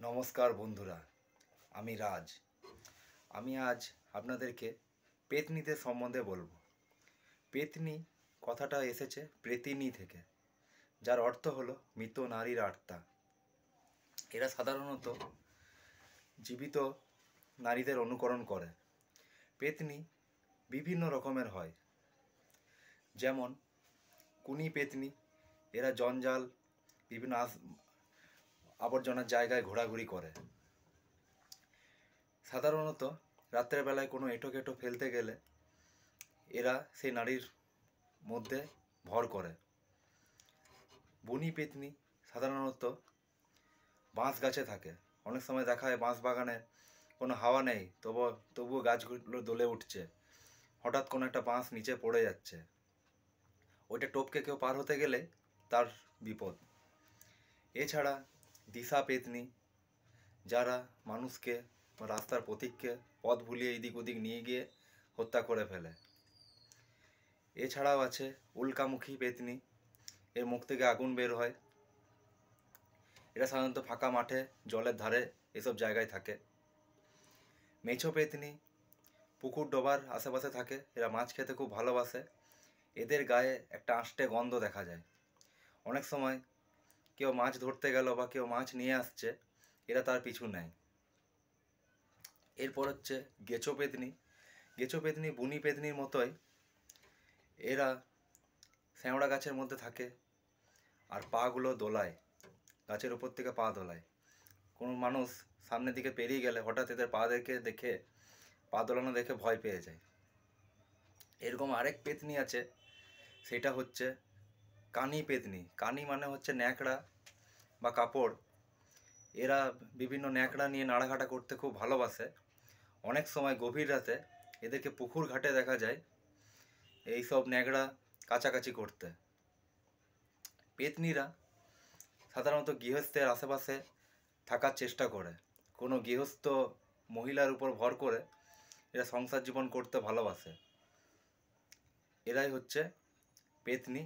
নমস্কার বন্ধুরা, আমি রাজ। আমি আজ আপনাদেরকে পেতনিদের সম্বন্ধে বলবো। পেতনি কথাটা এসেছে প্রেতিনী থেকে, যার অর্থ হলো মৃত নারীর আত্মা। এরা সাধারণত জীবিত নারীদের অনুকরণ করে। পেতনি বিভিন্ন রকমের হয়, যেমন কুনি পেতনি। এরা জঞ্জাল, বিভিন্ন আবর্জনার জায়গায় ঘোরাঘুরি করে। সাধারণত রাত্রের বেলায় কোনো এঁটো ফেলতে গেলে এরা সেই নারীর মধ্যে ভর করে। বুনি পেতনি সাধারণত বাঁশ গাছে থাকে। অনেক সময় দেখা যায় বাঁশ বাগানে কোনো হাওয়া নেই, তবুও গাছগুলো দোলে উঠছে। হঠাৎ কোনো একটা বাঁশ নিচে পড়ে যাচ্ছে, ওইটা টপকে কেউ পার হতে গেলে তার বিপদ। এছাড়া দিশা পেতনি, যারা মানুষকে বা রাস্তার পথিককে পথ ভুলিয়ে এদিক ওদিক নিয়ে গিয়ে হত্যা করে ফেলে। এছাড়াও আছে উল্কামুখী পেতনি। এর মুখ থেকে আগুন বের হয়। এরা সাধারণত ফাঁকা মাঠে, জলের ধারে এসব জায়গায় থাকে। মেছো পেতনি পুকুর ডোবার আশেপাশে থাকে। এরা মাছ খেতে খুব ভালোবাসে। এদের গায়ে একটা আষ্টে গন্ধ দেখা যায়। অনেক সময় কেউ মাছ ধরতে গেল বা কেউ মাছ নিয়ে আসছে, এরা তার পিছু নেয়। এরপর হচ্ছে গেচো পেতনি। গেচো পেতনি বুনি পেতনির মতোই। এরা শ্যাওড়া গাছের মধ্যে থাকে আর পাগুলো দোলায়, গাছের উপর থেকে পা দোলায়। কোনো মানুষ সামনের দিকে পেরিয়ে গেলে হঠাৎ এদের দেখে পা দোলানো দেখে ভয় পেয়ে যায়। এরকম আরেক পেতনি আছে, সেটা হচ্ছে কানি পেতনি। কানি মানে হচ্ছে ন্যাকড়া বা কাপড়। এরা বিভিন্ন ন্যাকড়া নিয়ে নাড়াঘাটা করতে খুব ভালোবাসে। অনেক সময় গভীর রাতে এদেরকে পুকুর ঘাটে দেখা যায় এইসব ন্যাকড়া কাছাকাছি করতে। পেতনিরা সাধারণত গৃহস্থের আশেপাশে থাকার চেষ্টা করে। কোনো গৃহস্থ মহিলার উপর ভর করে এরা সংসার জীবন করতে ভালোবাসে। এরাই হচ্ছে পেতনি।